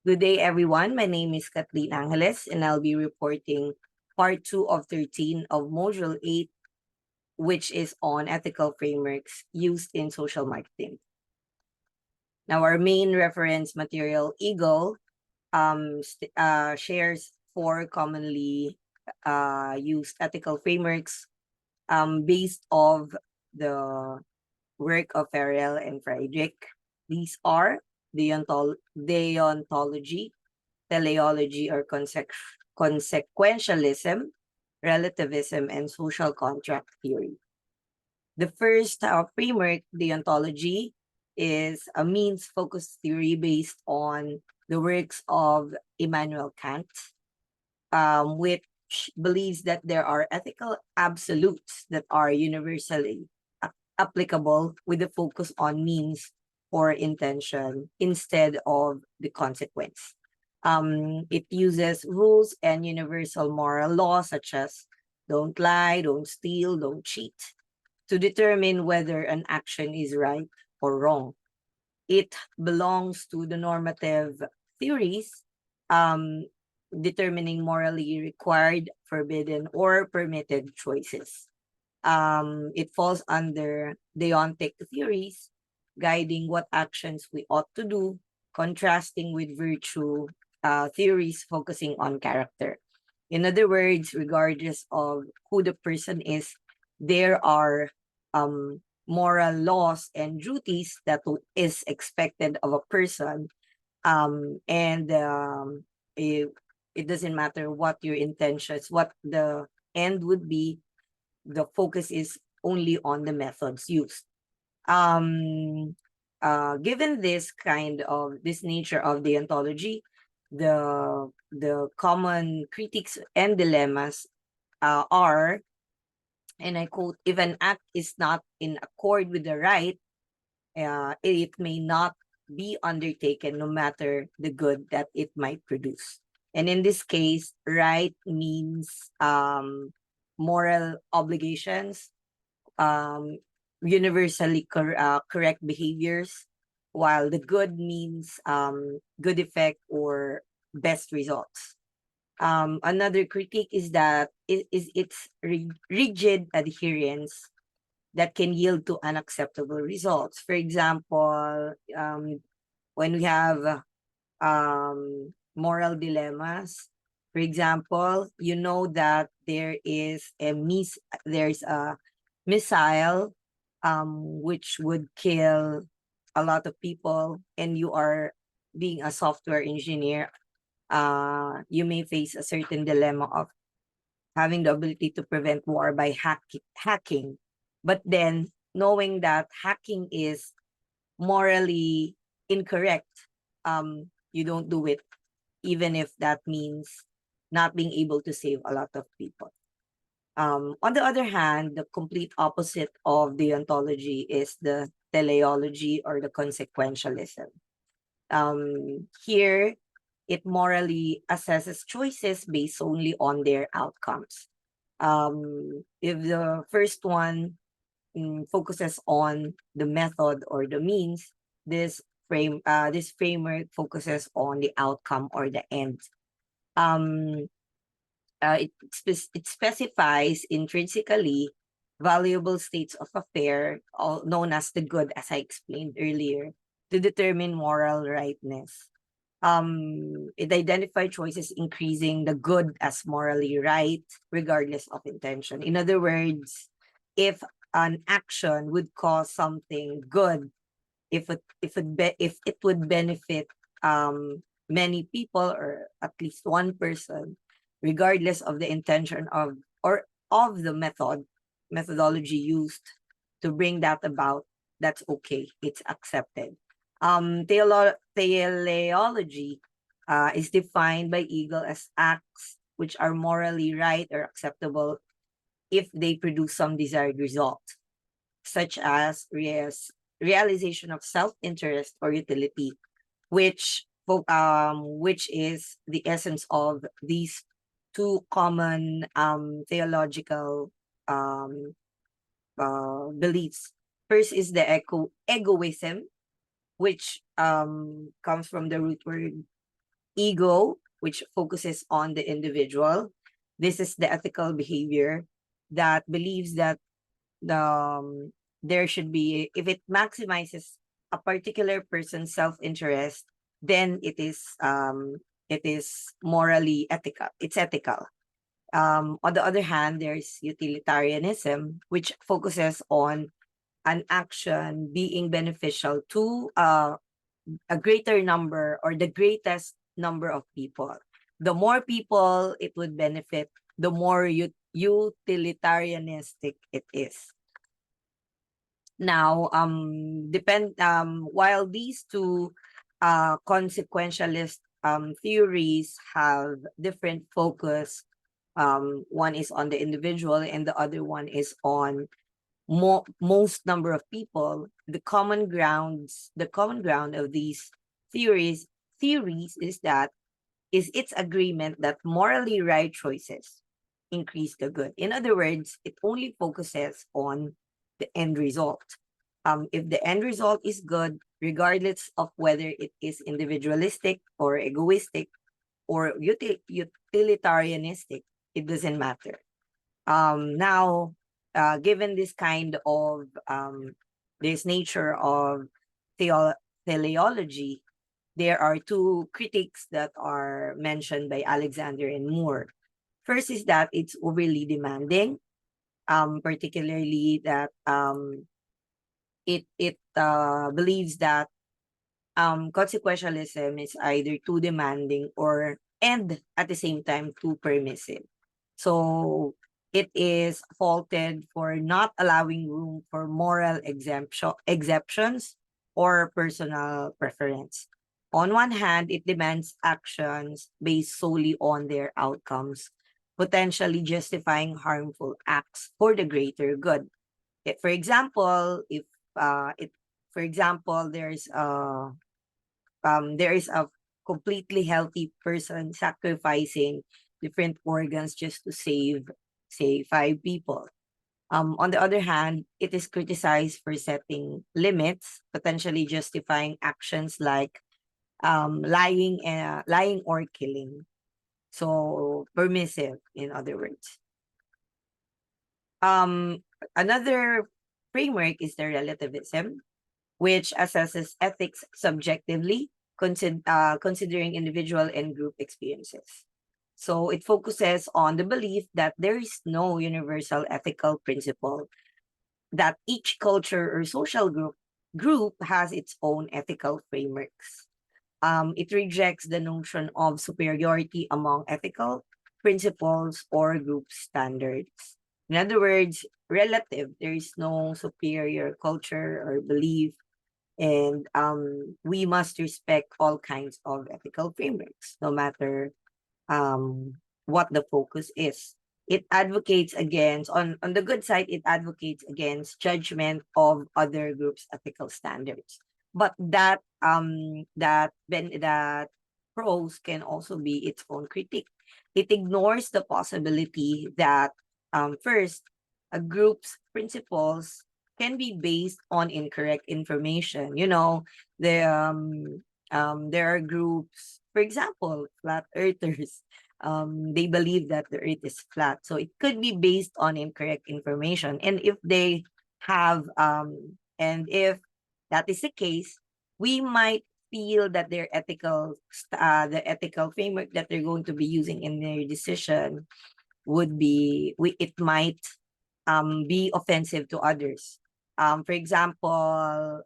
Good day, everyone. My name is Kathleen Angeles, and I'll be reporting part 2 of 13 of Module 8, which is on ethical frameworks used in social marketing. Now, our main reference material, Eagle, shares 4 commonly used ethical frameworks based of the work of Farrell and Friedrich. These are deontology, teleology or consequentialism, relativism, and social contract theory. The first framework, deontology, is a means-focused theory based on the works of Immanuel Kant, which believes that there are ethical absolutes that are universally applicable with the focus on means or intention instead of the consequence. It uses rules and universal moral laws such as don't lie, don't steal, don't cheat to determine whether an action is right or wrong. It belongs to the normative theories, um, determining morally required, forbidden, or permitted choices. It falls under deontic theories, guiding what actions we ought to do, contrasting with virtue theories focusing on character. In other words, regardless of who the person is, there are moral laws and duties that is expected of a person, and it doesn't matter what your intentions, what the end would be, the focus is only on the methods used. Given this nature of the ontology, the common critiques and dilemmas are, and I quote, if an act is not in accord with the right, it may not be undertaken no matter the good that it might produce. And in this case, right means moral obligations, um, universally correct behaviors, while the good means good effect or best results. Another critique is that its rigid adherence that can yield to unacceptable results. For example, when we have moral dilemmas, for example, you know that there's a missile which would kill a lot of people, and you are being a software engineer, you may face a certain dilemma of having the ability to prevent war by hacking. But then knowing that hacking is morally incorrect, you don't do it, even if that means not being able to save a lot of people. On the other hand, the complete opposite of the ontology is the teleology or the consequentialism. Here, it morally assesses choices based only on their outcomes. If the first one focuses on the method or the means, this framework focuses on the outcome or the end. Um, it specifies intrinsically valuable states of affair, known as the good, as I explained earlier, to determine moral rightness. It identifies choices increasing the good as morally right, regardless of intention. In other words, if an action would cause something good, if it would benefit many people or at least one person, regardless of the intention or of the methodology used to bring that about, that's okay, it's accepted. Teleology is defined by Eagle as acts which are morally right or acceptable if they produce some desired result, such as realization of self-interest or utility, which is the essence of these two common theological beliefs. First is the egoism, which comes from the root word ego, which focuses on the individual. This is the ethical behavior that believes that there should be, if it maximizes a particular person's self-interest, then it is morally ethical. It's ethical. On the other hand, there's utilitarianism, which focuses on an action being beneficial to a greater number or the greatest number of people. The more people it would benefit, the more utilitarianistic it is. Now, while these two consequentialist theories have different focus, one is on the individual and the other one is on most number of people. The common ground of these theories is that its agreement that morally right choices increase the good. In other words, it only focuses on the end result. If the end result is good, regardless of whether it is individualistic or egoistic or utilitarianistic, it doesn't matter. Now, given this kind of this nature of teleology, there are two critiques that are mentioned by Alexander and Moore. First is that it's overly demanding, particularly that it believes that consequentialism is either too demanding or and at the same time too permissive. So it is faulted for not allowing room for moral exceptions or personal preference. On one hand, it demands actions based solely on their outcomes, potentially justifying harmful acts for the greater good. For example, if it for example there is a completely healthy person sacrificing different organs just to save, say, 5 people. On the other hand, it is criticized for setting limits, potentially justifying actions like lying or killing. So permissive, in other words. Another framework is the relativism, which assesses ethics subjectively, considering individual and group experiences. So it focuses on the belief that there is no universal ethical principle, that each culture or social group has its own ethical frameworks. It rejects the notion of superiority among ethical principles or group standards. In other words, relative, there is no superior culture or belief, and we must respect all kinds of ethical frameworks, no matter what the focus is. It advocates against, on the good side, it advocates against judgment of other groups' ethical standards. But that pros can also be its own critique. It ignores the possibility that first, a group's principles can be based on incorrect information. There are groups, for example, flat earthers. They believe that the earth is flat, so it could be based on incorrect information. And if that is the case, we might feel that the ethical framework that they're going to be using in their decision it might be offensive to others. For example,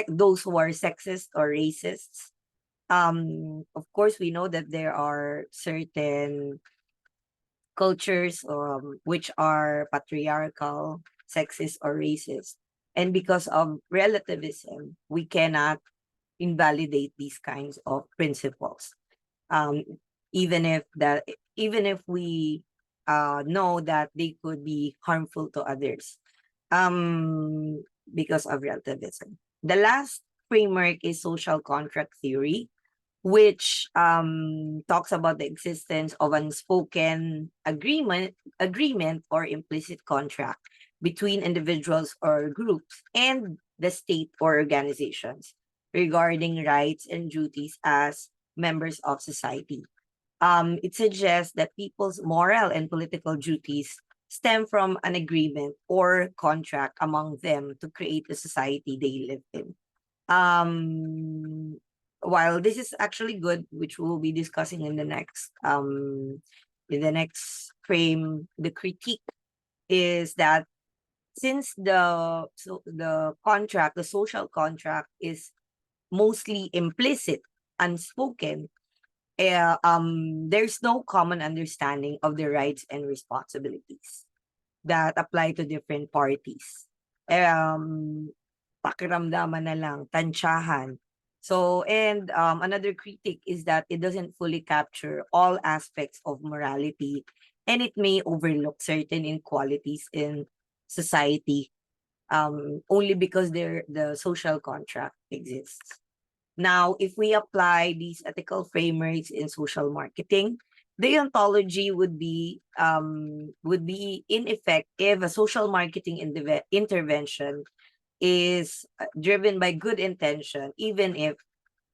those who are sexist or racists. Of course, we know that there are certain cultures which are patriarchal, sexist, or racist. And because of relativism, we cannot invalidate these kinds of principles. Um, even if we know that they could be harmful to others, because of relativism. The last framework is social contract theory, which talks about the existence of unspoken agreement or implicit contract between individuals or groups and the state or organizations regarding rights and duties as members of society. It suggests that people's moral and political duties stem from an agreement or contract among them to create the society they live in. Um, while this is actually good, which we'll be discussing in the next frame, the critique is that since the social contract is mostly implicit, unspoken, there's no common understanding of the rights and responsibilities that apply to different parties. Um, Pakiramdaman na lang, tansyahan. So, and another critic is that it doesn't fully capture all aspects of morality, and it may overlook certain inequalities in society only because the social contract exists. Now, if we apply these ethical frameworks in social marketing, deontology would be in effect if a social marketing intervention is driven by good intention, even if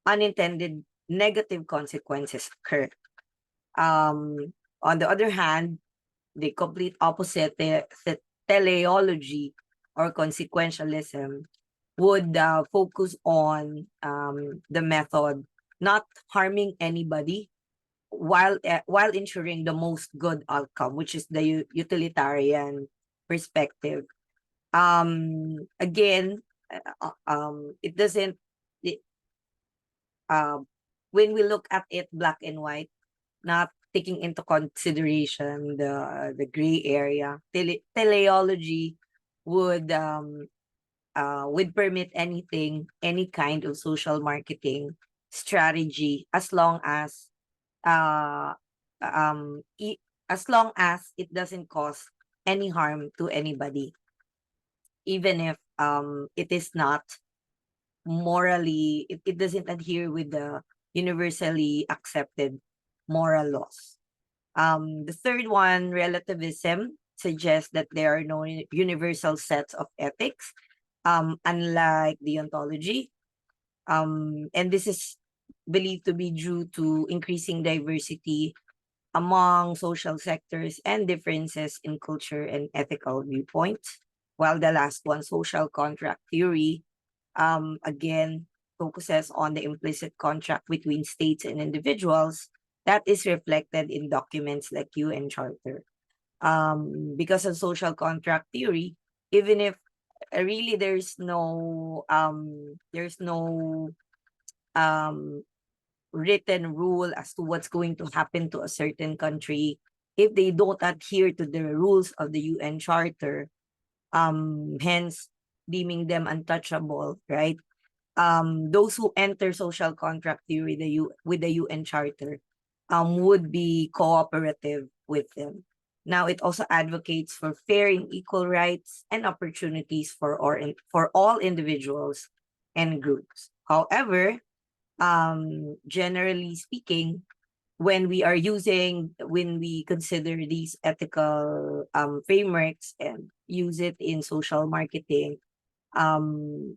unintended negative consequences occur. On the other hand, the complete opposite, the teleology or consequentialism would focus on the method not harming anybody while ensuring the most good outcome, which is the utilitarian perspective. Again, it doesn't it, when we look at it black and white, not taking into consideration the gray area, teleology would permit any kind of social marketing strategy as long as uh as long as it doesn't cause any harm to anybody, even if it is not morally, it doesn't adhere with the universally accepted moral laws. The third one, relativism, suggests that there are no universal sets of ethics, unlike deontology. And this is believed to be due to increasing diversity among social sectors and differences in culture and ethical viewpoints. While the last one, social contract theory, again, focuses on the implicit contract between states and individuals that is reflected in documents like UN Charter. Because of social contract theory, even if really there's no um written rule as to what's going to happen to a certain country if they don't adhere to the rules of the UN Charter, hence deeming them untouchable, right? Those who enter social contract theory with the UN Charter would be cooperative with them. Now, it also advocates for fair and equal rights and opportunities for all individuals and groups. However, generally speaking, when we consider these ethical frameworks and use it in social marketing, um,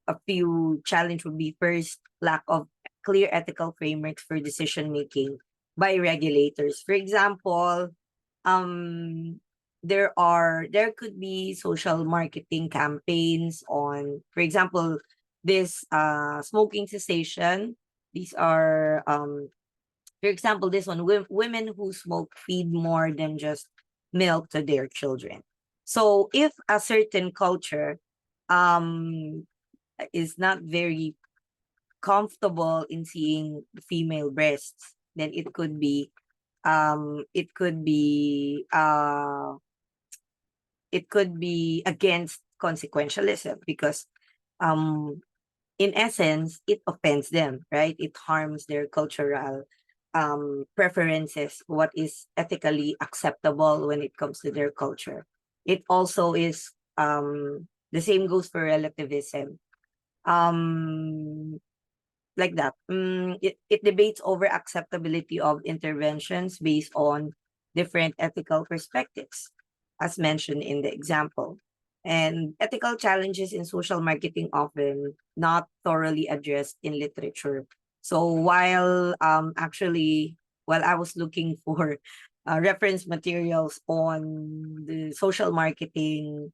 a few challenge would be first, lack of clear ethical frameworks for decision making by regulators. For example, um, there could be social marketing campaigns on, for example, this smoking cessation. These are for example, this one, women who smoke feed more than just milk to their children. So if a certain culture um is not very comfortable in seeing female breasts, then it could be against consequentialism because um in essence it offends them, right? It harms their cultural preferences, what is ethically acceptable when it comes to their culture. It also is the same goes for relativism. um like that. It debates over acceptability of interventions based on different ethical perspectives, as mentioned in the example. And ethical challenges in social marketing often not thoroughly addressed in literature So while I was looking for reference materials on the social marketing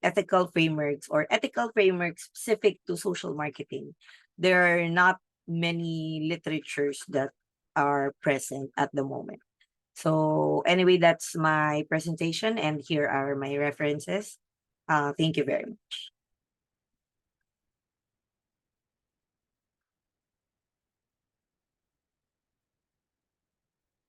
ethical frameworks or ethical frameworks specific to social marketing, there are not many literatures that are present at the moment. So anyway, that's my presentation, and here are my references. Thank you very much.